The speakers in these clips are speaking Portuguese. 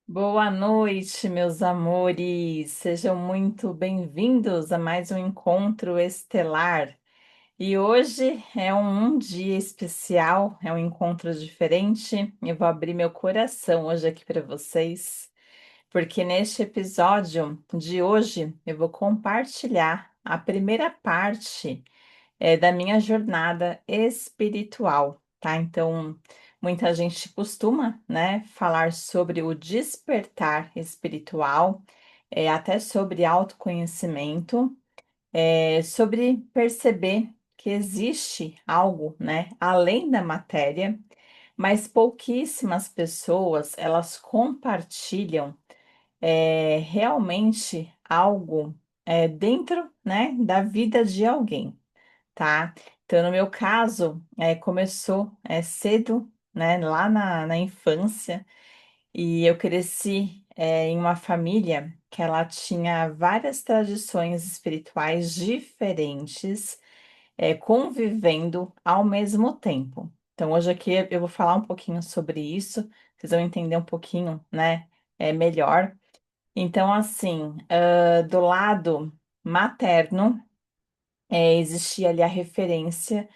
Boa noite, meus amores. Sejam muito bem-vindos a mais um encontro estelar. E hoje é um dia especial, é um encontro diferente. Eu vou abrir meu coração hoje aqui para vocês, porque neste episódio de hoje eu vou compartilhar a primeira parte da minha jornada espiritual, tá? Então, muita gente costuma, né, falar sobre o despertar espiritual, até sobre autoconhecimento, sobre perceber que existe algo, né, além da matéria, mas pouquíssimas pessoas elas compartilham realmente algo dentro, né, da vida de alguém, tá? Então, no meu caso, começou cedo, né, lá na infância, e eu cresci em uma família que ela tinha várias tradições espirituais diferentes, convivendo ao mesmo tempo. Então, hoje aqui eu vou falar um pouquinho sobre isso, vocês vão entender um pouquinho, né, melhor. Então, assim, do lado materno, existia ali a referência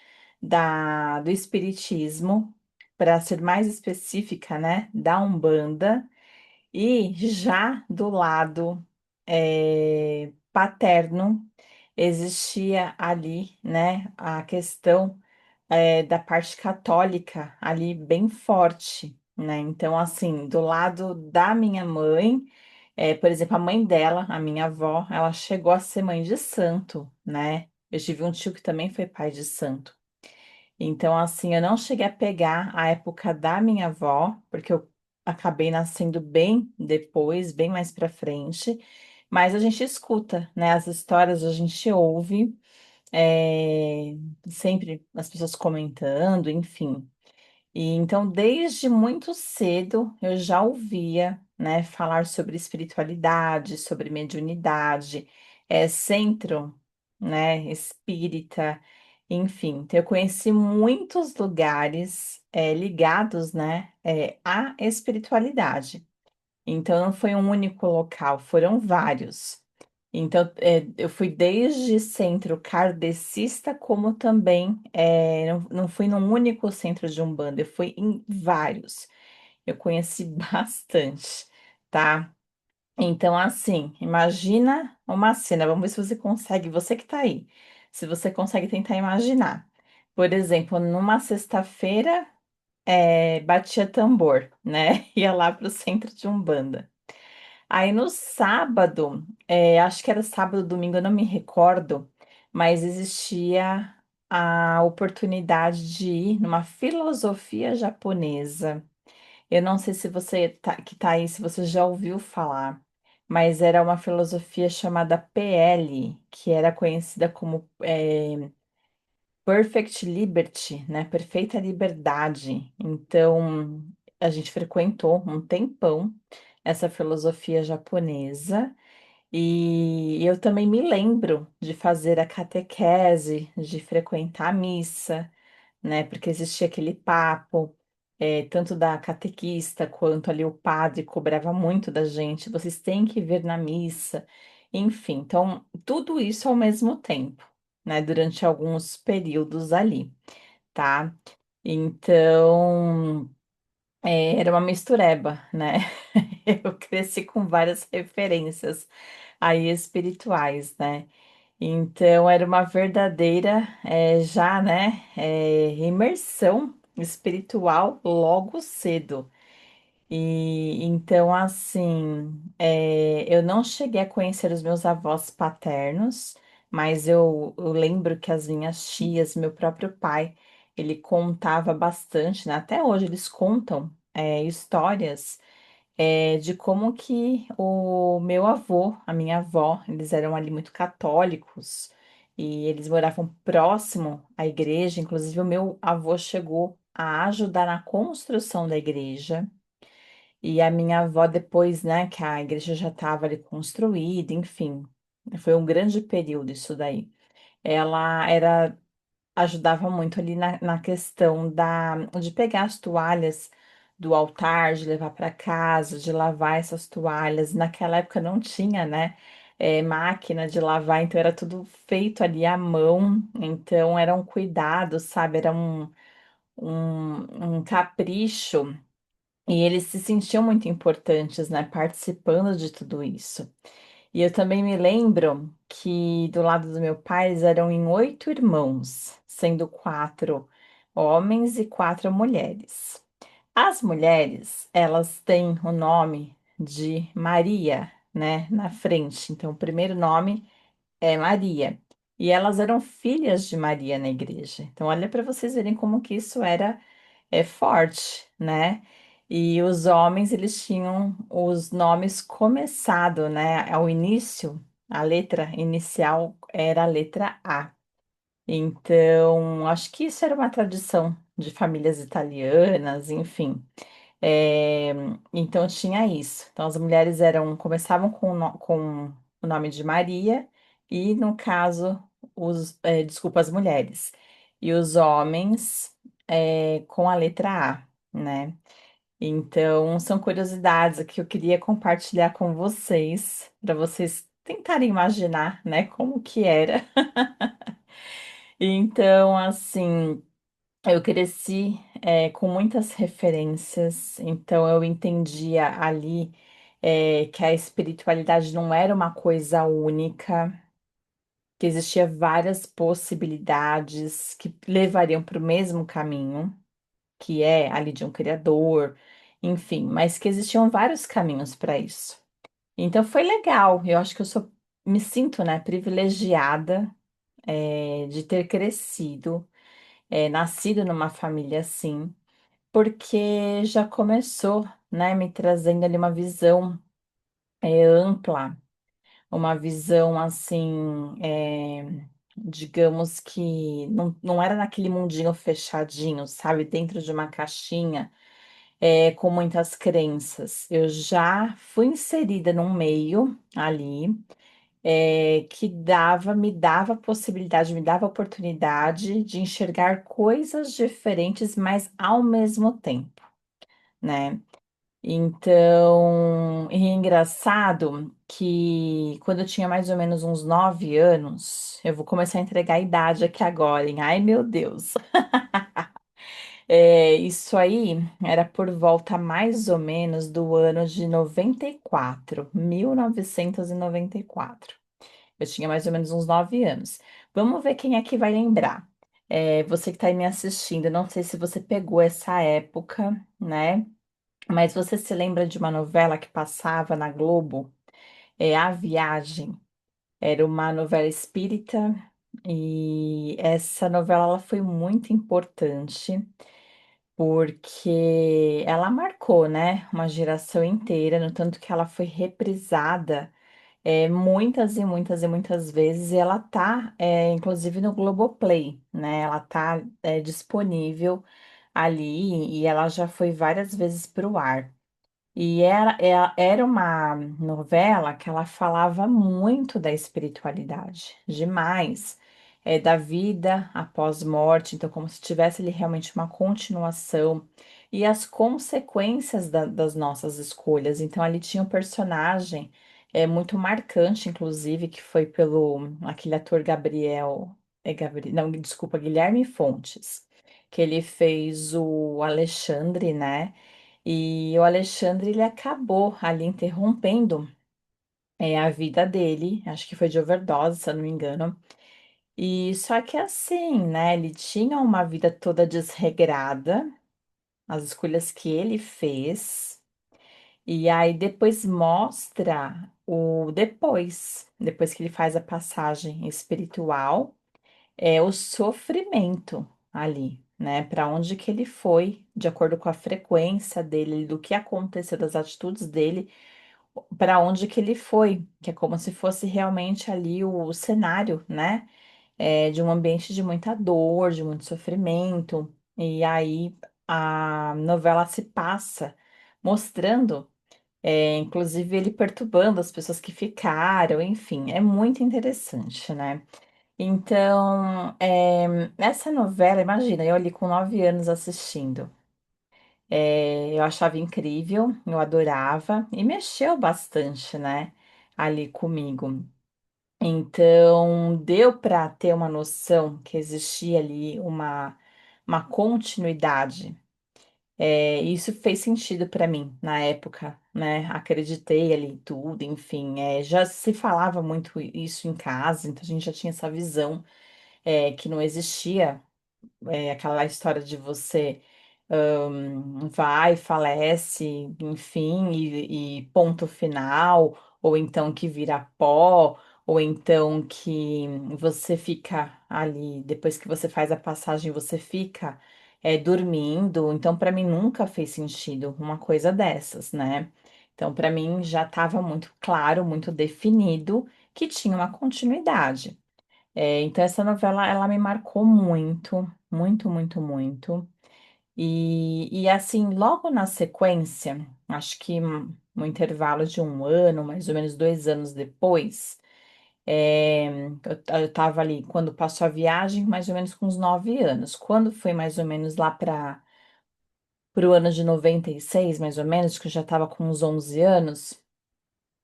do espiritismo, para ser mais específica, né, da Umbanda, e já do lado paterno existia ali, né, a questão da parte católica ali bem forte, né? Então, assim, do lado da minha mãe, por exemplo, a mãe dela, a minha avó, ela chegou a ser mãe de santo, né? Eu tive um tio que também foi pai de santo. Então, assim, eu não cheguei a pegar a época da minha avó, porque eu acabei nascendo bem depois, bem mais pra frente. Mas a gente escuta, né? As histórias a gente ouve, é, sempre as pessoas comentando, enfim. E então, desde muito cedo, eu já ouvia, né, falar sobre espiritualidade, sobre mediunidade, centro, né, espírita, enfim. Então, eu conheci muitos lugares, ligados, né, à espiritualidade. Então, não foi um único local, foram vários. Então, eu fui desde centro kardecista, como também, não fui num único centro de Umbanda, eu fui em vários. Eu conheci bastante, tá? Então, assim, imagina uma cena, vamos ver se você consegue, você que tá aí, se você consegue tentar imaginar. Por exemplo, numa sexta-feira, batia tambor, né? Ia lá pro centro de Umbanda. Aí no sábado, acho que era sábado, domingo, eu não me recordo, mas existia a oportunidade de ir numa filosofia japonesa. Eu não sei se você que tá aí, se você já ouviu falar, mas era uma filosofia chamada PL, que era conhecida como Perfect Liberty, né? Perfeita liberdade. Então, a gente frequentou um tempão essa filosofia japonesa. E eu também me lembro de fazer a catequese, de frequentar a missa, né? Porque existia aquele papo, tanto da catequista quanto ali o padre cobrava muito da gente. Vocês têm que vir na missa, enfim. Então, tudo isso ao mesmo tempo, né? Durante alguns períodos ali, tá? Então, era uma mistureba, né? Eu cresci com várias referências aí espirituais, né? Então era uma verdadeira, já, né, imersão espiritual logo cedo. E então, assim, eu não cheguei a conhecer os meus avós paternos, mas eu lembro que as minhas tias, meu próprio pai, ele contava bastante, né? Até hoje eles contam, histórias de como que o meu avô, a minha avó, eles eram ali muito católicos e eles moravam próximo à igreja. Inclusive, o meu avô chegou a ajudar na construção da igreja. E a minha avó, depois, né, que a igreja já estava ali construída, enfim, foi um grande período isso daí. Ela ajudava muito ali na questão de pegar as toalhas do altar, de levar para casa, de lavar essas toalhas. Naquela época não tinha, né, máquina de lavar, então era tudo feito ali à mão. Então era um cuidado, sabe? Era um capricho. E eles se sentiam muito importantes, né, participando de tudo isso. E eu também me lembro que do lado do meu pai eles eram em 8 irmãos, sendo 4 homens e 4 mulheres. As mulheres, elas têm o nome de Maria, né, na frente. Então, o primeiro nome é Maria. E elas eram filhas de Maria na igreja. Então, olha para vocês verem como que isso era forte, né? E os homens, eles tinham os nomes começado, né? Ao início, a letra inicial era a letra A. Então, acho que isso era uma tradição de famílias italianas, enfim. É, então tinha isso. Então as mulheres começavam com o nome de Maria e, no caso, desculpa, as mulheres. E os homens com a letra A, né? Então são curiosidades que eu queria compartilhar com vocês, para vocês tentarem imaginar, né, como que era. Então, assim. Eu cresci com muitas referências, então eu entendia ali que a espiritualidade não era uma coisa única, que existia várias possibilidades que levariam para o mesmo caminho, que é ali de um criador, enfim, mas que existiam vários caminhos para isso. Então foi legal, eu acho que me sinto, né, privilegiada de ter crescido, nascido numa família assim porque já começou, né, me trazendo ali uma visão ampla, uma visão assim, digamos que não era naquele mundinho fechadinho, sabe, dentro de uma caixinha, com muitas crenças. Eu já fui inserida num meio ali. Que me dava possibilidade, me dava oportunidade de enxergar coisas diferentes, mas ao mesmo tempo, né? Então, e é engraçado que quando eu tinha mais ou menos uns 9 anos, eu vou começar a entregar a idade aqui agora, hein? Ai, meu Deus! Isso aí era por volta mais ou menos do ano de 94, 1994. Eu tinha mais ou menos uns 9 anos. Vamos ver quem é que vai lembrar. Você que está aí me assistindo, não sei se você pegou essa época, né? Mas você se lembra de uma novela que passava na Globo? A Viagem. Era uma novela espírita e essa novela ela foi muito importante porque ela marcou, né, uma geração inteira, no tanto que ela foi reprisada muitas e muitas e muitas vezes e ela tá, inclusive no Globoplay, né? Ela tá, disponível ali e ela já foi várias vezes para o ar. E era uma novela que ela falava muito da espiritualidade, demais, da vida após morte, então como se tivesse ali realmente uma continuação e as consequências das nossas escolhas. Então ali tinha um personagem muito marcante, inclusive, que foi pelo aquele ator não, desculpa, Guilherme Fontes, que ele fez o Alexandre, né? E o Alexandre, ele acabou ali interrompendo a vida dele, acho que foi de overdose, se eu não me engano. E só que assim, né, ele tinha uma vida toda desregrada, as escolhas que ele fez, e aí depois mostra depois que ele faz a passagem espiritual, o sofrimento ali, né? Para onde que ele foi, de acordo com a frequência dele, do que aconteceu, das atitudes dele, para onde que ele foi, que é como se fosse realmente ali o cenário, né? De um ambiente de muita dor, de muito sofrimento. E aí a novela se passa mostrando, inclusive ele perturbando as pessoas que ficaram, enfim, é muito interessante, né? Então, essa novela, imagina, eu ali com 9 anos assistindo. Eu achava incrível, eu adorava e mexeu bastante, né, ali comigo. Então, deu para ter uma noção que existia ali uma continuidade. Isso fez sentido para mim na época, né? Acreditei ali em tudo, enfim. Já se falava muito isso em casa, então a gente já tinha essa visão, que não existia, aquela história de você vai, falece, enfim, e ponto final, ou então que vira pó, ou então que você fica ali, depois que você faz a passagem, você fica dormindo. Então, para mim, nunca fez sentido uma coisa dessas, né? Então, para mim, já estava muito claro, muito definido que tinha uma continuidade. Então, essa novela, ela me marcou muito, muito, muito, muito. E assim, logo na sequência, acho que no intervalo de um ano, mais ou menos 2 anos depois, eu estava ali, quando passou a viagem, mais ou menos com uns 9 anos. Quando foi mais ou menos lá para o ano de 96, mais ou menos, que eu já estava com uns 11 anos,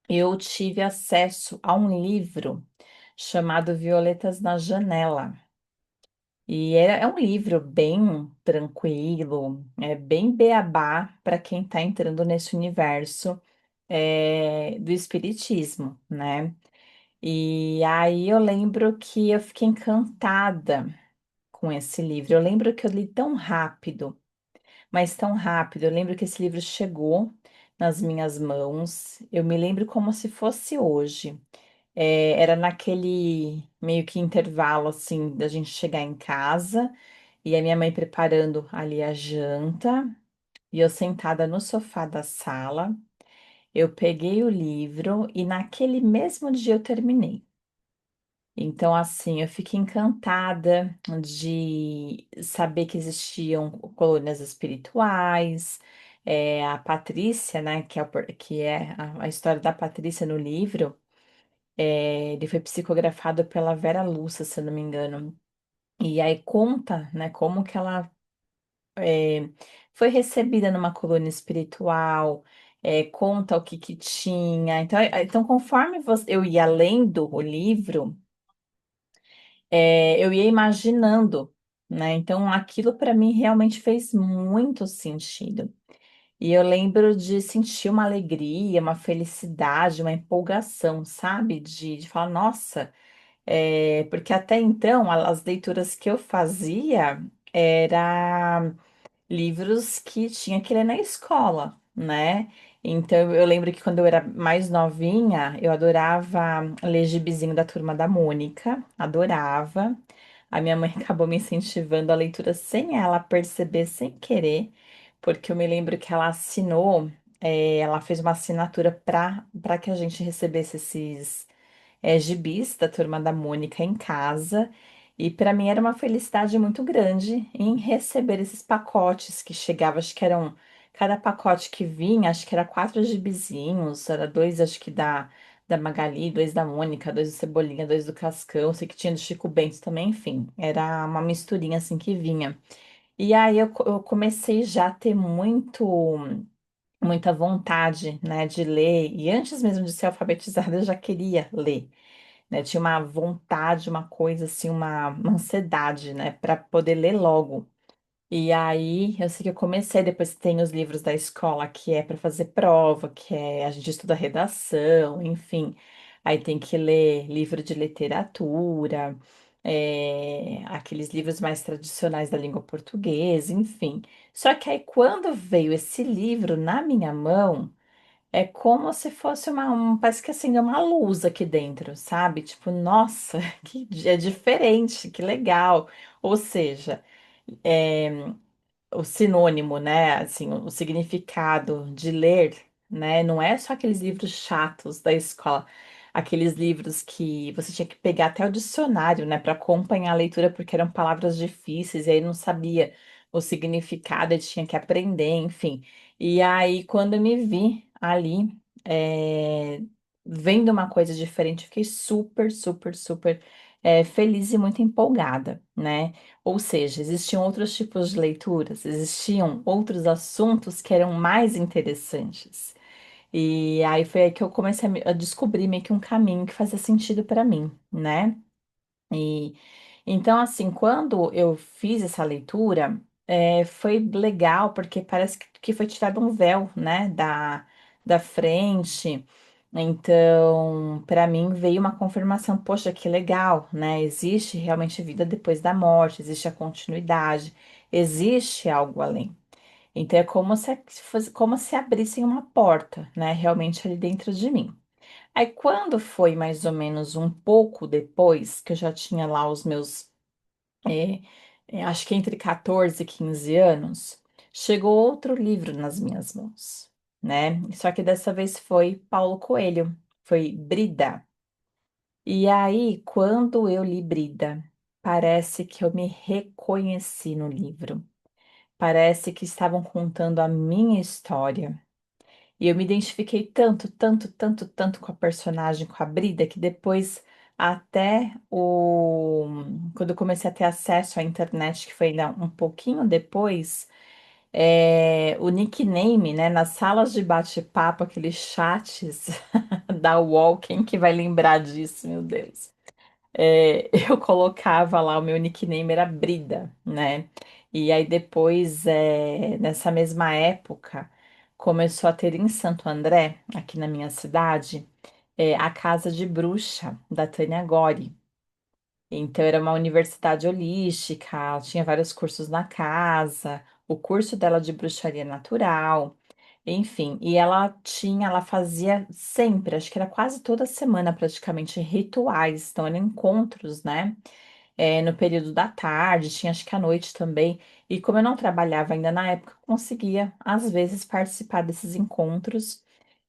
eu tive acesso a um livro chamado Violetas na Janela. E é um livro bem tranquilo, é bem beabá para quem está entrando nesse universo do espiritismo, né? E aí eu lembro que eu fiquei encantada com esse livro. Eu lembro que eu li tão rápido, mas tão rápido. Eu lembro que esse livro chegou nas minhas mãos. Eu me lembro como se fosse hoje. Era naquele meio que intervalo assim da gente chegar em casa. E a minha mãe preparando ali a janta, e eu sentada no sofá da sala, eu peguei o livro e naquele mesmo dia eu terminei. Então, assim, eu fiquei encantada de saber que existiam colônias espirituais. A Patrícia, né, que é a história da Patrícia no livro, ele foi psicografado pela Vera Lúcia, se eu não me engano. E aí conta, né, como que ela é, foi recebida numa colônia espiritual, conta o que que tinha. Então conforme eu ia lendo o livro, eu ia imaginando, né? Então aquilo para mim realmente fez muito sentido. E eu lembro de sentir uma alegria, uma felicidade, uma empolgação, sabe? De falar, nossa, porque até então as leituras que eu fazia era livros que tinha que ler na escola, né? Então eu lembro que quando eu era mais novinha, eu adorava ler Gibizinho da Turma da Mônica, adorava. A minha mãe acabou me incentivando a leitura sem ela perceber, sem querer, porque eu me lembro que ela assinou, ela fez uma assinatura para que a gente recebesse esses gibis da Turma da Mônica em casa. E para mim era uma felicidade muito grande em receber esses pacotes que chegavam, acho que eram, cada pacote que vinha, acho que era 4 gibizinhos, era dois, acho que da Magali, dois da Mônica, dois do Cebolinha, dois do Cascão, sei que tinha do Chico Bento também, enfim, era uma misturinha assim que vinha. E aí eu comecei já a ter muita vontade, né, de ler, e antes mesmo de ser alfabetizada, eu já queria ler, né? Tinha uma vontade, uma coisa assim, uma ansiedade, né, para poder ler logo. E aí, eu sei que eu comecei, depois tem os livros da escola que é para fazer prova, que a gente estuda redação, enfim. Aí tem que ler livro de literatura, aqueles livros mais tradicionais da língua portuguesa, enfim. Só que aí, quando veio esse livro na minha mão, é como se fosse parece que assim, é uma luz aqui dentro, sabe? Tipo, nossa, é diferente, que legal. Ou seja, é, o sinônimo, né? Assim, o significado de ler, né? Não é só aqueles livros chatos da escola, aqueles livros que você tinha que pegar até o dicionário, né, para acompanhar a leitura, porque eram palavras difíceis e aí não sabia o significado, e tinha que aprender, enfim. E aí, quando eu me vi ali, vendo uma coisa diferente, eu fiquei super, super, super feliz e muito empolgada, né? Ou seja, existiam outros tipos de leituras, existiam outros assuntos que eram mais interessantes. E aí foi aí que eu comecei a descobrir meio que um caminho que fazia sentido para mim, né? E então, assim, quando eu fiz essa leitura, foi legal, porque parece que foi tirado um véu, né, da frente. Então, para mim veio uma confirmação, poxa, que legal, né? Existe realmente vida depois da morte, existe a continuidade, existe algo além. Então, é como se abrissem uma porta, né, realmente ali dentro de mim. Aí, quando foi mais ou menos um pouco depois, que eu já tinha lá os meus, é, acho que entre 14 e 15 anos, chegou outro livro nas minhas mãos, né? Só que dessa vez foi Paulo Coelho, foi Brida. E aí, quando eu li Brida, parece que eu me reconheci no livro. Parece que estavam contando a minha história. E eu me identifiquei tanto, tanto, tanto, tanto com a personagem, com a Brida, que depois, até o... quando eu comecei a ter acesso à internet, que foi ainda um pouquinho depois, o nickname, né, nas salas de bate-papo, aqueles chats da UOL, quem que vai lembrar disso, meu Deus? Eu colocava lá, o meu nickname era Brida, né? E aí depois, nessa mesma época, começou a ter em Santo André, aqui na minha cidade, a Casa de Bruxa, da Tânia Gori. Então, era uma universidade holística, ela tinha vários cursos na casa, o curso dela de bruxaria natural, enfim, e ela fazia sempre, acho que era quase toda semana praticamente, rituais, então eram encontros, né? No período da tarde, tinha acho que à noite também, e como eu não trabalhava ainda na época, eu conseguia, às vezes, participar desses encontros,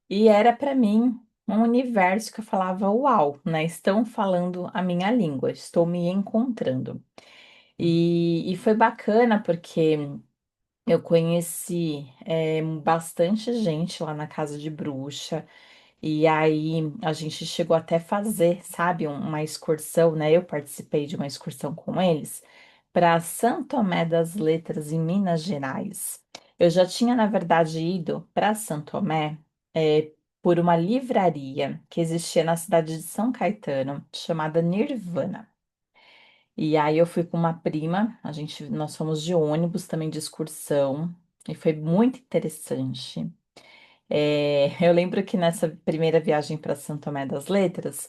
e era para mim um universo que eu falava, uau, né? Estão falando a minha língua, estou me encontrando. E foi bacana porque eu conheci bastante gente lá na casa de bruxa. E aí a gente chegou até a fazer, sabe, uma excursão, né? Eu participei de uma excursão com eles para São Tomé das Letras, em Minas Gerais. Eu já tinha, na verdade, ido para São Tomé por uma livraria que existia na cidade de São Caetano, chamada Nirvana. E aí eu fui com uma prima, nós fomos de ônibus também de excursão, e foi muito interessante. Eu lembro que nessa primeira viagem para São Tomé das Letras,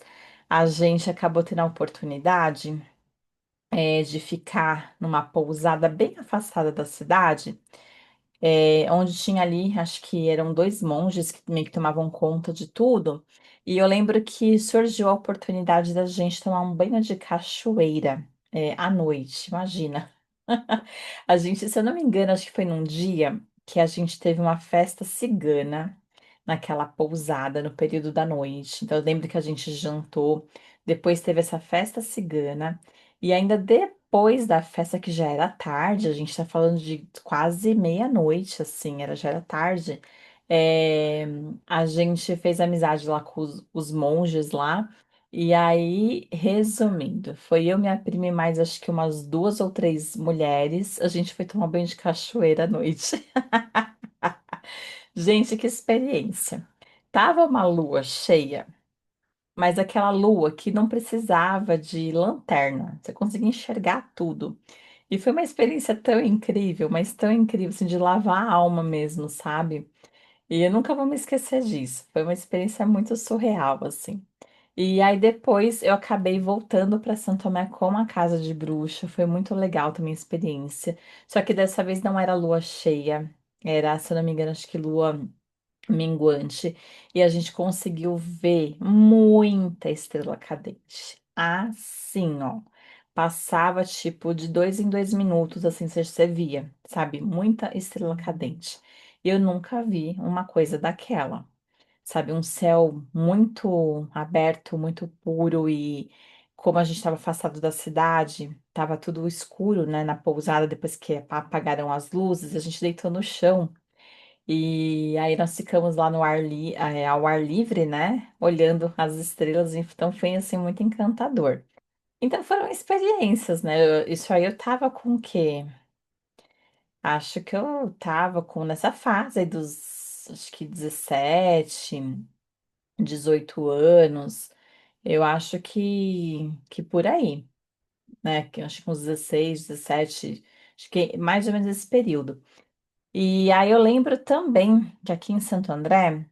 a gente acabou tendo a oportunidade, de ficar numa pousada bem afastada da cidade, onde tinha ali, acho que eram dois monges que meio que tomavam conta de tudo. E eu lembro que surgiu a oportunidade da gente tomar um banho de cachoeira, à noite, imagina. A gente, se eu não me engano, acho que foi num dia que a gente teve uma festa cigana naquela pousada no período da noite. Então, eu lembro que a gente jantou, depois teve essa festa cigana, e ainda depois da festa, que já era tarde, a gente tá falando de quase meia-noite, assim, já era tarde. é, a gente fez amizade lá com os monges lá. E aí, resumindo, foi eu, minha prima e mais acho que umas duas ou três mulheres. A gente foi tomar banho de cachoeira à noite. Gente, que experiência. Tava uma lua cheia, mas aquela lua que não precisava de lanterna. Você conseguia enxergar tudo. E foi uma experiência tão incrível, mas tão incrível, assim, de lavar a alma mesmo, sabe? E eu nunca vou me esquecer disso. Foi uma experiência muito surreal, assim. E aí depois eu acabei voltando para Santo Tomé com a casa de bruxa. Foi muito legal também a experiência. Só que dessa vez não era lua cheia. Era, se eu não me engano, acho que lua minguante. E a gente conseguiu ver muita estrela cadente. Assim, ó. Passava tipo de 2 em 2 minutos, assim, você via, sabe? Muita estrela cadente. Eu nunca vi uma coisa daquela, sabe? Um céu muito aberto, muito puro e como a gente estava afastado da cidade, estava tudo escuro, né? Na pousada, depois que apagaram as luzes, a gente deitou no chão e aí nós ficamos lá no ao ar livre, né? Olhando as estrelas, então foi assim muito encantador. Então foram experiências, né? Isso aí eu tava com o quê? Acho que eu tava com nessa fase aí dos, acho que 17, 18 anos. Eu acho que por aí, né? Que eu acho que uns 16, 17, acho que mais ou menos esse período. E aí eu lembro também que aqui em Santo André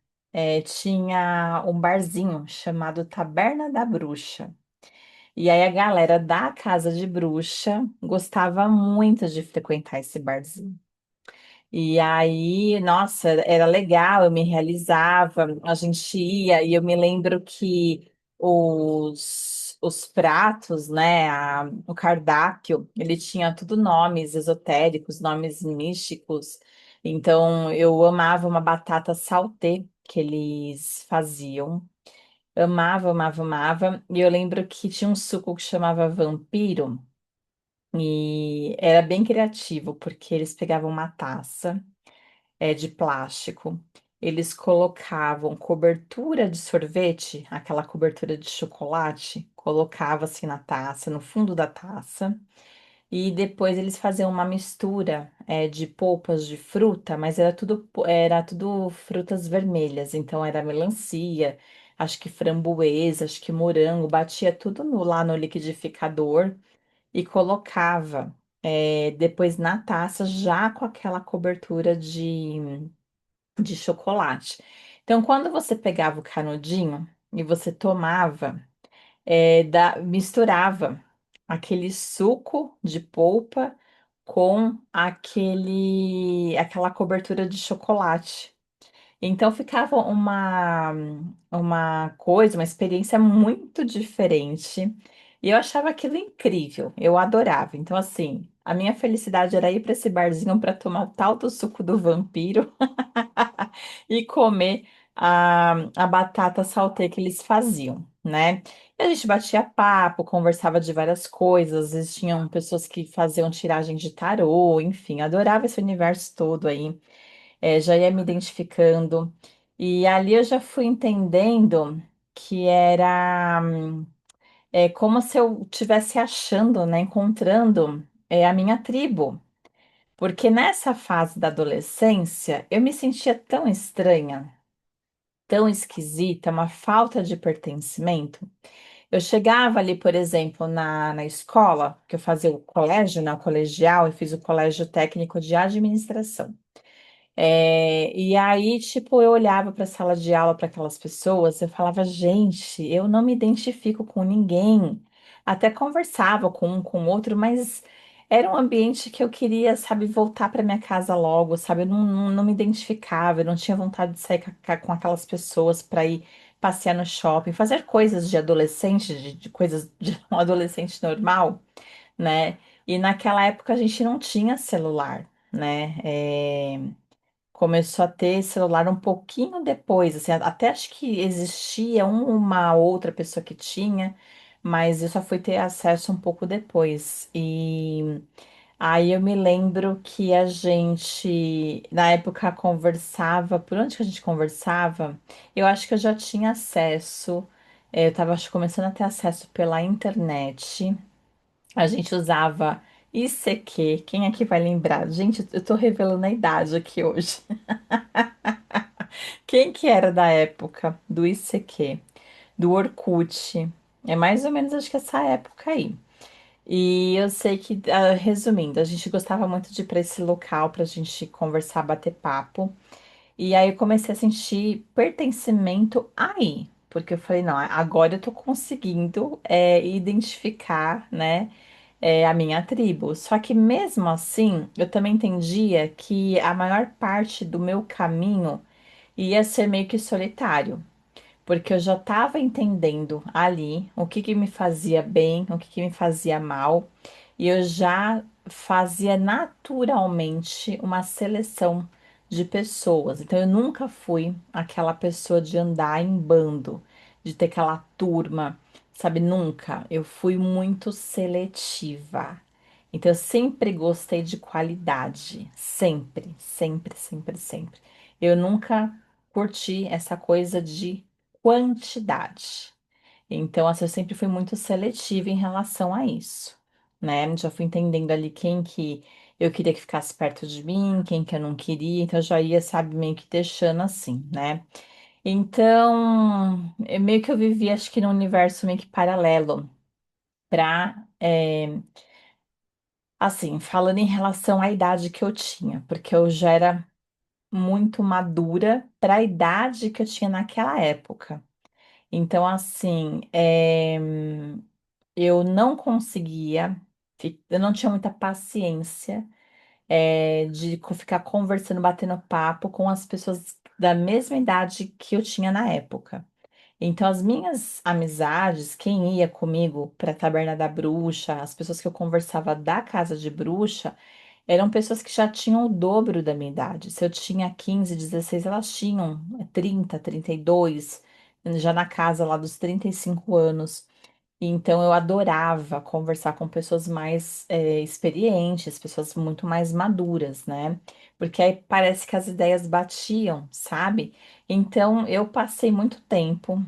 tinha um barzinho chamado Taberna da Bruxa. E aí a galera da Casa de Bruxa gostava muito de frequentar esse barzinho. E aí, nossa, era legal, eu me realizava, a gente ia, e eu me lembro que os pratos, né, o cardápio, ele tinha tudo nomes esotéricos, nomes místicos. Então, eu amava uma batata saltê que eles faziam. Amava, amava, amava. E eu lembro que tinha um suco que chamava Vampiro, e era bem criativo, porque eles pegavam uma taça de plástico. Eles colocavam cobertura de sorvete, aquela cobertura de chocolate, colocava assim na taça, no fundo da taça, e depois eles faziam uma mistura de polpas de fruta, mas era tudo frutas vermelhas, então era melancia, acho que framboesa, acho que morango, batia tudo lá no liquidificador e colocava depois na taça já com aquela cobertura de chocolate. Então, quando você pegava o canudinho e você tomava, misturava aquele suco de polpa com aquela cobertura de chocolate. Então ficava uma coisa, uma experiência muito diferente. E eu achava aquilo incrível, eu adorava. Então, assim, a minha felicidade era ir para esse barzinho para tomar o tal do suco do vampiro e comer a batata saltê que eles faziam, né? E a gente batia papo, conversava de várias coisas, às vezes tinham pessoas que faziam tiragem de tarô, enfim, adorava esse universo todo aí, já ia me identificando. E ali eu já fui entendendo que era como se eu estivesse achando, né, encontrando a minha tribo. Porque nessa fase da adolescência eu me sentia tão estranha, tão esquisita, uma falta de pertencimento. Eu chegava ali, por exemplo, na escola, que eu fazia o colégio, na colegial, eu fiz o colégio técnico de administração. E aí, tipo, eu olhava para a sala de aula para aquelas pessoas, eu falava, gente, eu não me identifico com ninguém. Até conversava com um, com o outro, mas era um ambiente que eu queria, sabe, voltar para minha casa logo, sabe? Eu não me identificava, eu não tinha vontade de sair com aquelas pessoas para ir passear no shopping, fazer coisas de adolescente, de coisas de um adolescente normal, né? E naquela época a gente não tinha celular, né? Começou a ter celular um pouquinho depois, assim, até acho que existia uma outra pessoa que tinha, mas eu só fui ter acesso um pouco depois. E aí eu me lembro que a gente, na época, conversava, por onde que a gente conversava? Eu acho que eu já tinha acesso, eu estava começando a ter acesso pela internet. A gente usava ICQ, quem aqui vai lembrar? Gente, eu tô revelando a idade aqui hoje. Quem que era da época do ICQ, do Orkut? É mais ou menos acho que essa época aí. E eu sei que, resumindo, a gente gostava muito de ir para esse local para a gente conversar, bater papo. E aí eu comecei a sentir pertencimento aí, porque eu falei, não, agora eu tô conseguindo identificar, né, a minha tribo. Só que mesmo assim, eu também entendia que a maior parte do meu caminho ia ser meio que solitário, porque eu já estava entendendo ali o que que me fazia bem, o que que me fazia mal, e eu já fazia naturalmente uma seleção de pessoas. Então eu nunca fui aquela pessoa de andar em bando, de ter aquela turma, sabe? Nunca. Eu fui muito seletiva. Então eu sempre gostei de qualidade, sempre, sempre, sempre, sempre. Eu nunca curti essa coisa de quantidade. Então, assim, eu sempre fui muito seletiva em relação a isso, né? Já fui entendendo ali quem que eu queria que ficasse perto de mim, quem que eu não queria, então eu já ia, sabe, meio que deixando assim, né? Então, meio que eu vivia, acho que num universo meio que paralelo pra, assim, falando em relação à idade que eu tinha, porque eu já era muito madura para a idade que eu tinha naquela época. Então, assim, eu não conseguia, eu não tinha muita paciência, de ficar conversando, batendo papo com as pessoas da mesma idade que eu tinha na época. Então, as minhas amizades, quem ia comigo para a Taberna da Bruxa, as pessoas que eu conversava da casa de bruxa, eram pessoas que já tinham o dobro da minha idade. Se eu tinha 15, 16, elas tinham 30, 32, já na casa lá dos 35 anos. Então eu adorava conversar com pessoas mais experientes, pessoas muito mais maduras, né? Porque aí parece que as ideias batiam, sabe? Então eu passei muito tempo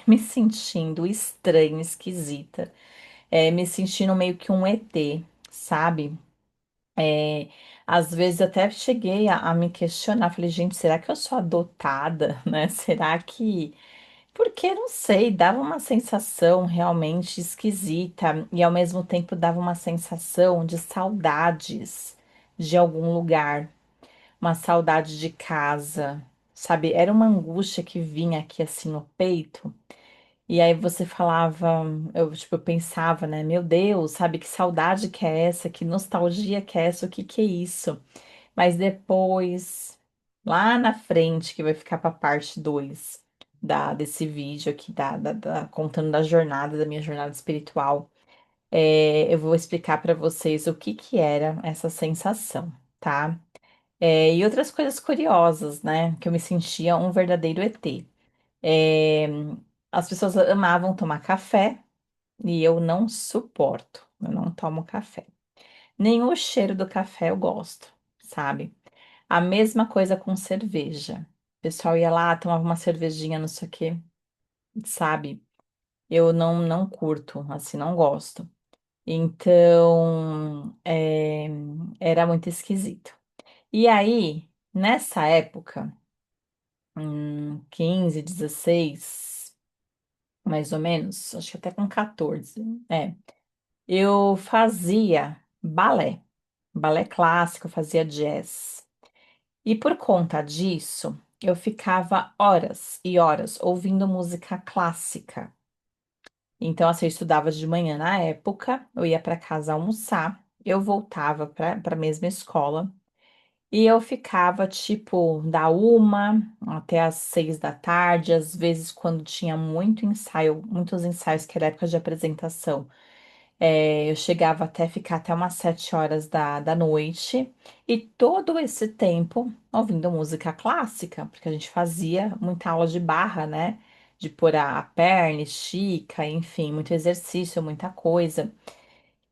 me sentindo estranha, esquisita, me sentindo meio que um ET, sabe? É, às vezes até cheguei a me questionar, falei, gente, será que eu sou adotada, né? Será que porque, não sei, dava uma sensação realmente esquisita e ao mesmo tempo dava uma sensação de saudades de algum lugar, uma saudade de casa, sabe? Era uma angústia que vinha aqui assim no peito. E aí você falava, eu tipo, eu pensava, né? Meu Deus, sabe que saudade que é essa? Que nostalgia que é essa? O que que é isso? Mas depois, lá na frente, que vai ficar para parte 2 desse vídeo aqui, contando da jornada, da minha jornada espiritual, eu vou explicar para vocês o que que era essa sensação, tá? E outras coisas curiosas, né? Que eu me sentia um verdadeiro ET. É, as pessoas amavam tomar café e eu não suporto, eu não tomo café. Nem o cheiro do café eu gosto, sabe? A mesma coisa com cerveja. O pessoal ia lá, tomava uma cervejinha, não sei o quê, sabe? Eu não curto, assim, não gosto. Então, era muito esquisito. E aí, nessa época, 15, 16, mais ou menos, acho que até com 14, eu fazia balé, balé clássico, eu fazia jazz. E por conta disso, eu ficava horas e horas ouvindo música clássica. Então, assim, eu estudava de manhã na época, eu ia para casa almoçar, eu voltava para a mesma escola e eu ficava tipo da 1 até as 6 da tarde, às vezes quando tinha muito ensaio, muitos ensaios que era época de apresentação. Eu chegava até ficar até umas 7 horas da noite e todo esse tempo ouvindo música clássica, porque a gente fazia muita aula de barra, né? De pôr a perna, estica, enfim, muito exercício, muita coisa.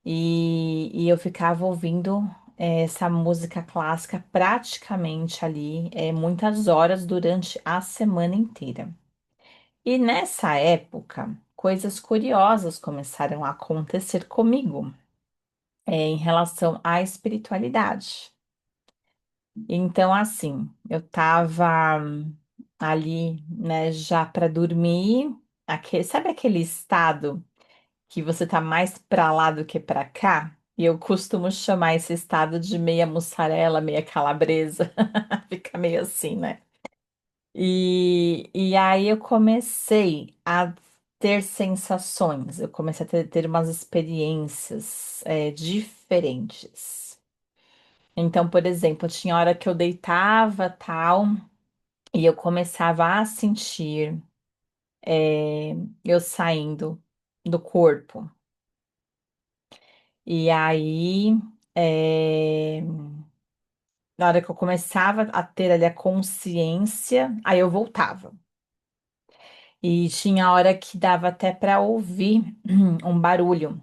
E eu ficava ouvindo essa música clássica praticamente ali, muitas horas durante a semana inteira. E nessa época, coisas curiosas começaram a acontecer comigo, em relação à espiritualidade. Então, assim, eu tava ali, né, já para dormir, sabe aquele estado que você tá mais para lá do que para cá? E eu costumo chamar esse estado de meia mussarela, meia calabresa, fica meio assim, né? E aí eu comecei a ter sensações, eu comecei a ter umas experiências diferentes. Então, por exemplo, tinha hora que eu deitava tal, e eu começava a sentir eu saindo do corpo. E aí, é, na hora que eu começava a ter ali a consciência, aí eu voltava. E tinha hora que dava até para ouvir um barulho,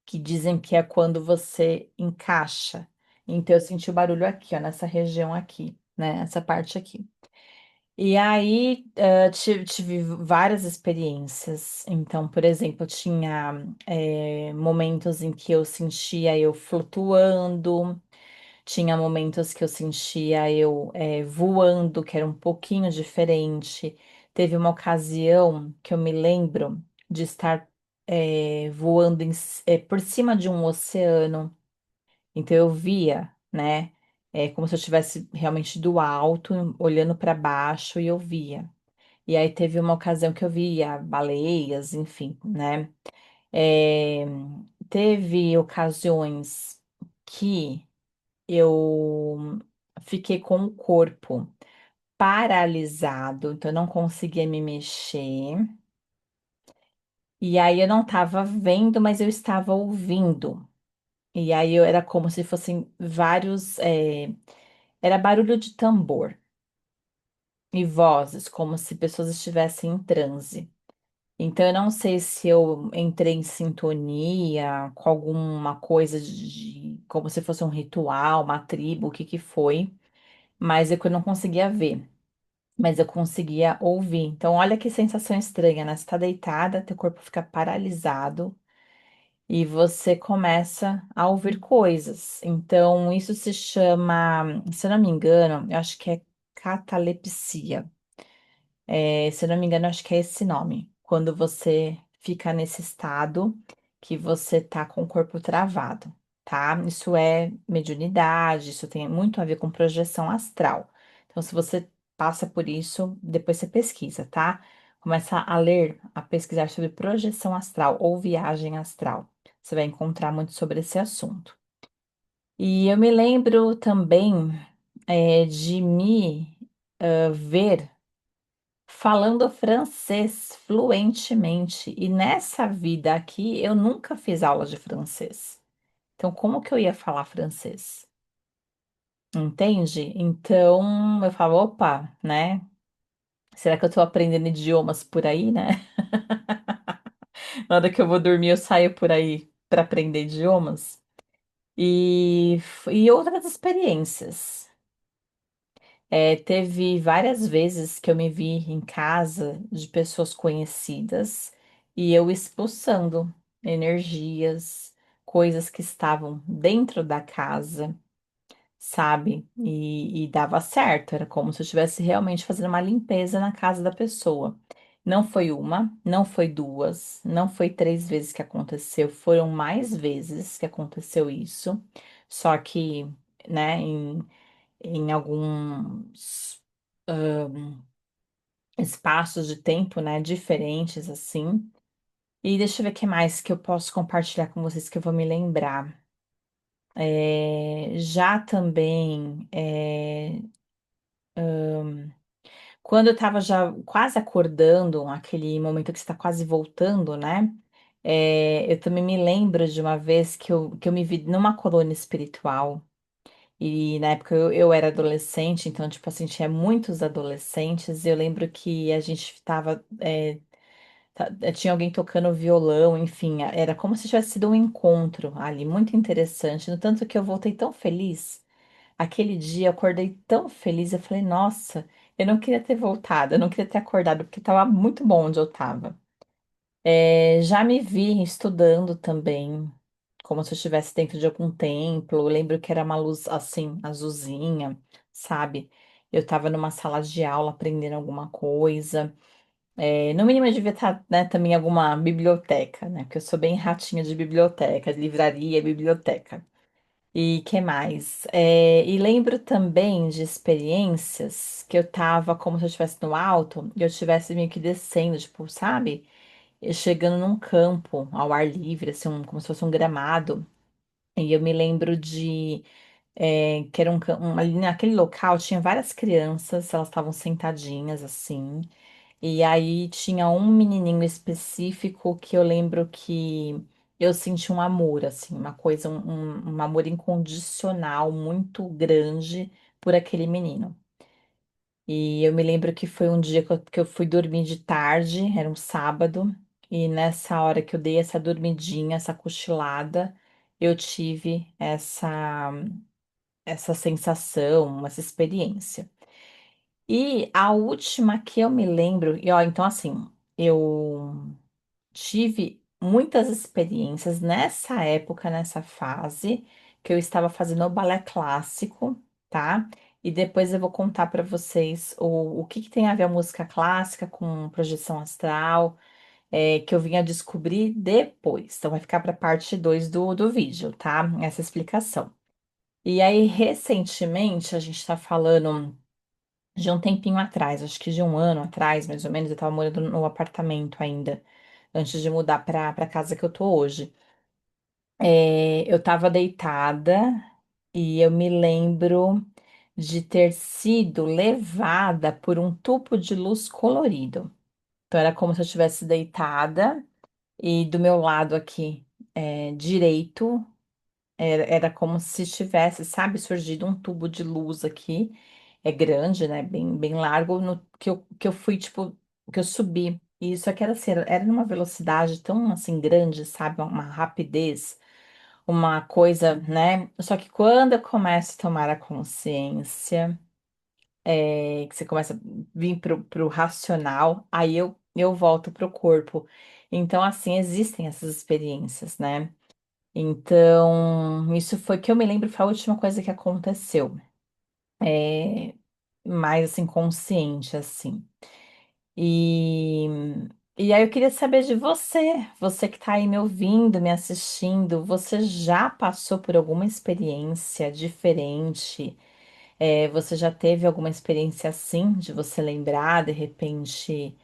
que dizem que é quando você encaixa. Então eu senti o barulho aqui, ó, nessa região aqui, né? Essa parte aqui. E aí, tive várias experiências. Então, por exemplo, tinha momentos em que eu sentia eu flutuando, tinha momentos que eu sentia eu voando, que era um pouquinho diferente. Teve uma ocasião que eu me lembro de estar voando por cima de um oceano. Então eu via, né? Como se eu estivesse realmente do alto, olhando para baixo, e eu via. E aí teve uma ocasião que eu via baleias, enfim, né? É, teve ocasiões que eu fiquei com o corpo paralisado, então eu não conseguia me mexer. E aí eu não estava vendo, mas eu estava ouvindo. E aí era como se fossem vários. Era barulho de tambor e vozes, como se pessoas estivessem em transe. Então, eu não sei se eu entrei em sintonia com alguma coisa como se fosse um ritual, uma tribo, o que que foi, mas é que eu não conseguia ver, mas eu conseguia ouvir. Então, olha que sensação estranha, né? Você tá deitada, teu corpo fica paralisado e você começa a ouvir coisas. Então, isso se chama, se eu não me engano, eu acho que é catalepsia. Se eu não me engano, acho que é esse nome. Quando você fica nesse estado que você tá com o corpo travado, tá? Isso é mediunidade, isso tem muito a ver com projeção astral. Então, se você passa por isso, depois você pesquisa, tá? Começa a ler, a pesquisar sobre projeção astral ou viagem astral. Você vai encontrar muito sobre esse assunto. E eu me lembro também, de me ver falando francês fluentemente. E nessa vida aqui, eu nunca fiz aula de francês. Então, como que eu ia falar francês? Entende? Então, eu falo, opa, né? Será que eu tô aprendendo idiomas por aí, né? Na hora que eu vou dormir, eu saio por aí para aprender idiomas. E outras experiências. Teve várias vezes que eu me vi em casa de pessoas conhecidas e eu expulsando energias, coisas que estavam dentro da casa, sabe? E dava certo, era como se eu estivesse realmente fazendo uma limpeza na casa da pessoa. Não foi uma, não foi duas, não foi três vezes que aconteceu, foram mais vezes que aconteceu isso. Só que, né, em alguns espaços de tempo, né, diferentes assim. E deixa eu ver o que mais que eu posso compartilhar com vocês que eu vou me lembrar. Já também, quando eu tava já quase acordando, aquele momento que você tá quase voltando, né? Eu também me lembro de uma vez que eu me vi numa colônia espiritual. E na época eu era adolescente, então, tipo assim, tinha muitos adolescentes. Eu lembro que a gente tava. Tinha alguém tocando violão, enfim, era como se tivesse sido um encontro ali, muito interessante. No tanto que eu voltei tão feliz. Aquele dia eu acordei tão feliz, eu falei, nossa, eu não queria ter voltado, eu não queria ter acordado, porque estava muito bom onde eu estava. Já me vi estudando também, como se eu estivesse dentro de algum templo. Eu lembro que era uma luz assim, azulzinha, sabe? Eu estava numa sala de aula aprendendo alguma coisa. No mínimo, eu devia estar, né, também em alguma biblioteca, né? Porque eu sou bem ratinha de biblioteca, de livraria, biblioteca. E que mais? E lembro também de experiências que eu tava como se eu estivesse no alto e eu estivesse meio que descendo, tipo, sabe? E chegando num campo ao ar livre, assim, como se fosse um gramado. E eu me lembro que era ali naquele local tinha várias crianças, elas estavam sentadinhas assim. E aí tinha um menininho específico que eu lembro que eu senti um amor, assim, uma coisa, um amor incondicional muito grande por aquele menino. E eu me lembro que foi um dia que eu fui dormir de tarde, era um sábado, e nessa hora que eu dei essa dormidinha, essa cochilada, eu tive essa sensação, essa experiência. E a última que eu me lembro, e ó, então assim, eu tive muitas experiências nessa época, nessa fase, que eu estava fazendo o balé clássico, tá? E depois eu vou contar para vocês o que que tem a ver a música clássica com projeção astral, que eu vim a descobrir depois. Então vai ficar para parte 2 do vídeo, tá? Essa explicação. E aí, recentemente, a gente está falando de um tempinho atrás, acho que de um ano atrás, mais ou menos, eu estava morando no apartamento ainda antes de mudar para a casa que eu tô hoje. Eu estava deitada e eu me lembro de ter sido levada por um tubo de luz colorido. Então era como se eu estivesse deitada e do meu lado aqui direito era como se tivesse, sabe, surgido um tubo de luz aqui. É grande, né? Bem largo, que eu fui, tipo, que eu subi. E isso aqui era assim, era numa velocidade tão assim grande, sabe? Uma rapidez, uma coisa, né? Só que quando eu começo a tomar a consciência, que você começa a vir pro racional, aí eu volto pro corpo. Então, assim, existem essas experiências, né? Então, isso foi que eu me lembro, foi a última coisa que aconteceu. É, mais assim, consciente, assim. E, e aí eu queria saber de você, você que está aí me ouvindo, me assistindo, você já passou por alguma experiência diferente? Você já teve alguma experiência assim, de você lembrar, de repente,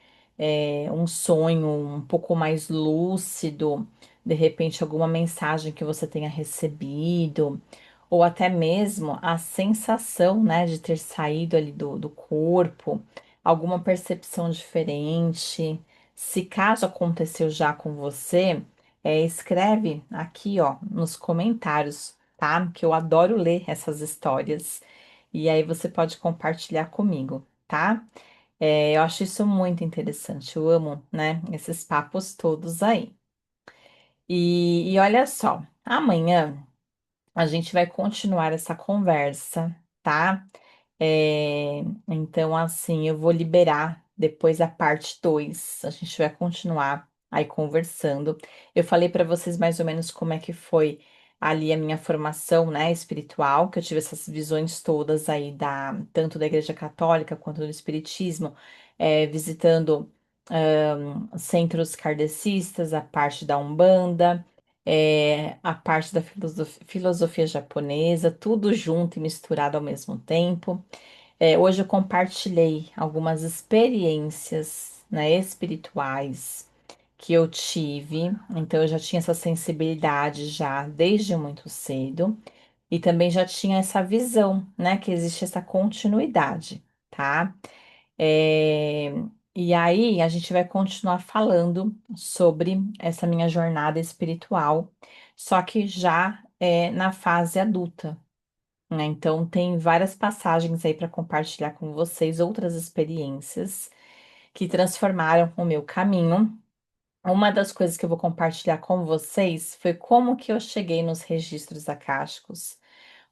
um sonho um pouco mais lúcido, de repente, alguma mensagem que você tenha recebido, ou até mesmo a sensação, né, de ter saído ali do corpo, alguma percepção diferente? Se caso aconteceu já com você, escreve aqui, ó, nos comentários, tá? Que eu adoro ler essas histórias. E aí você pode compartilhar comigo, tá? Eu acho isso muito interessante. Eu amo, né, esses papos todos aí. E olha só, amanhã a gente vai continuar essa conversa, tá? Então, assim, eu vou liberar depois a parte 2. A gente vai continuar aí conversando. Eu falei para vocês mais ou menos como é que foi ali a minha formação, né, espiritual, que eu tive essas visões todas aí tanto da Igreja Católica quanto do Espiritismo, visitando centros kardecistas, a parte da Umbanda. A parte da filosofia japonesa, tudo junto e misturado ao mesmo tempo. Hoje eu compartilhei algumas experiências, né, espirituais que eu tive, então eu já tinha essa sensibilidade já desde muito cedo e também já tinha essa visão, né, que existe essa continuidade, tá? É, E aí a gente vai continuar falando sobre essa minha jornada espiritual, só que já na fase adulta, né? Então, tem várias passagens aí para compartilhar com vocês, outras experiências que transformaram o meu caminho. Uma das coisas que eu vou compartilhar com vocês foi como que eu cheguei nos registros acásticos,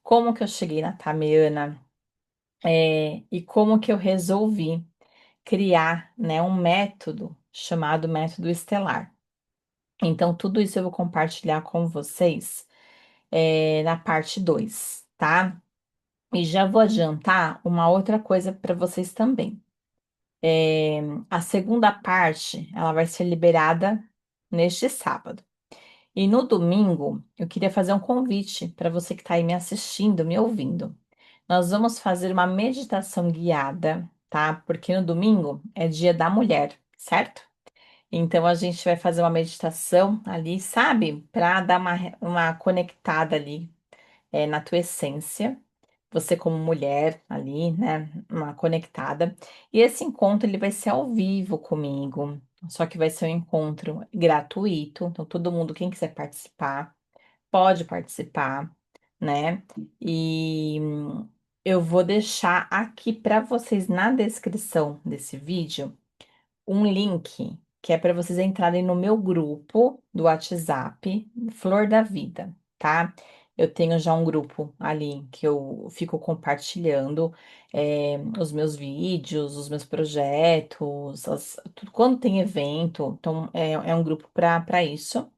como que eu cheguei na Tamiana, e como que eu resolvi criar, né, um método chamado método estelar. Então, tudo isso eu vou compartilhar com vocês, na parte 2, tá? E já vou adiantar uma outra coisa para vocês também. A segunda parte, ela vai ser liberada neste sábado. E no domingo, eu queria fazer um convite para você que está aí me assistindo, me ouvindo. Nós vamos fazer uma meditação guiada, tá? Porque no domingo é dia da mulher, certo? Então a gente vai fazer uma meditação ali, sabe? Para dar uma conectada ali na tua essência, você como mulher ali, né, uma conectada. E esse encontro ele vai ser ao vivo comigo, só que vai ser um encontro gratuito, então todo mundo, quem quiser participar, pode participar, né? E eu vou deixar aqui para vocês na descrição desse vídeo um link que é para vocês entrarem no meu grupo do WhatsApp, Flor da Vida, tá? eu tenho já um grupo ali que eu fico compartilhando os meus vídeos, os meus projetos, quando tem evento. Então, é um grupo para isso,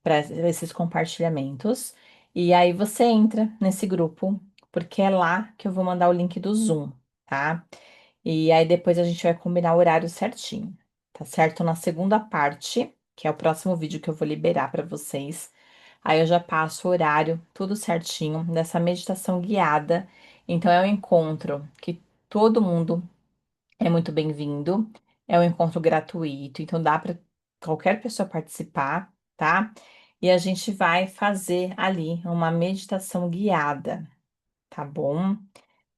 para esses compartilhamentos. E aí você entra nesse grupo, porque é lá que eu vou mandar o link do Zoom, tá? E aí depois a gente vai combinar o horário certinho, tá certo? Na segunda parte, que é o próximo vídeo que eu vou liberar para vocês, aí eu já passo o horário, tudo certinho, dessa meditação guiada. Então é um encontro que todo mundo é muito bem-vindo, é um encontro gratuito, então dá para qualquer pessoa participar, tá? E a gente vai fazer ali uma meditação guiada, tá bom?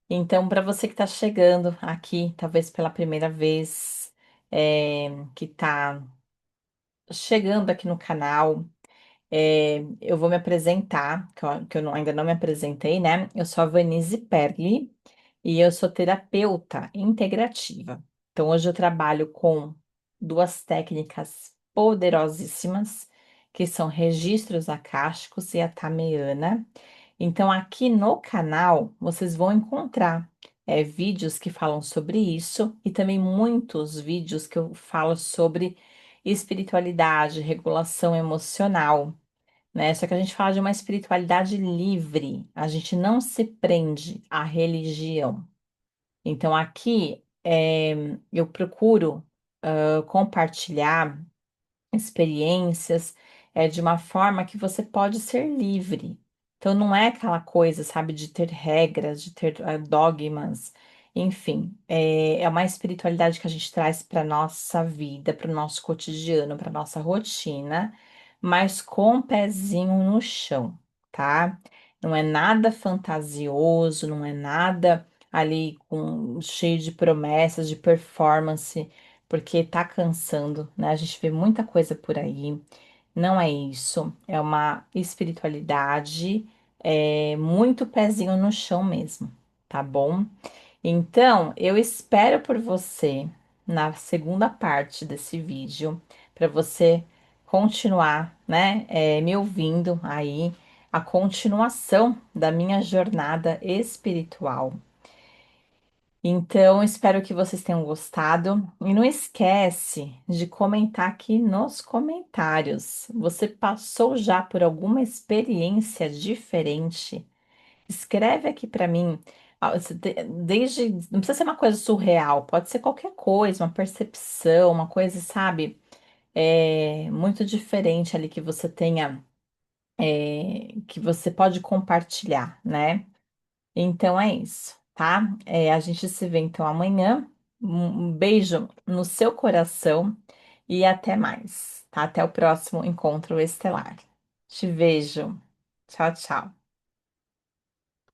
Então, para você que está chegando aqui, talvez pela primeira vez, que está chegando aqui no canal, eu vou me apresentar, que eu ainda não me apresentei, né? Eu sou a Vanise Perli e eu sou terapeuta integrativa. Então, hoje eu trabalho com duas técnicas poderosíssimas, que são registros acásticos e a tameana. Então, aqui no canal, vocês vão encontrar vídeos que falam sobre isso e também muitos vídeos que eu falo sobre espiritualidade, regulação emocional, né? Só que a gente fala de uma espiritualidade livre, a gente não se prende à religião. Então, aqui eu procuro compartilhar experiências de uma forma que você pode ser livre. Então, não é aquela coisa, sabe, de ter regras, de ter dogmas, enfim, é uma espiritualidade que a gente traz para nossa vida, para o nosso cotidiano, para nossa rotina, mas com um pezinho no chão, tá? Não é nada fantasioso, não é nada ali cheio de promessas, de performance porque tá cansando, né? A gente vê muita coisa por aí. Não é isso, é uma espiritualidade, muito pezinho no chão mesmo, tá bom? Então, eu espero por você na segunda parte desse vídeo, para você continuar, né, me ouvindo aí, a continuação da minha jornada espiritual. Então, espero que vocês tenham gostado. E não esquece de comentar aqui nos comentários. Você passou já por alguma experiência diferente? Escreve aqui para mim. Desde, não precisa ser uma coisa surreal, pode ser qualquer coisa, uma percepção, uma coisa, sabe, muito diferente ali que você tenha, que você pode compartilhar, né? Então é isso, tá? A gente se vê então amanhã. Um beijo no seu coração e até mais, tá? Até o próximo encontro estelar. Te vejo. Tchau, tchau.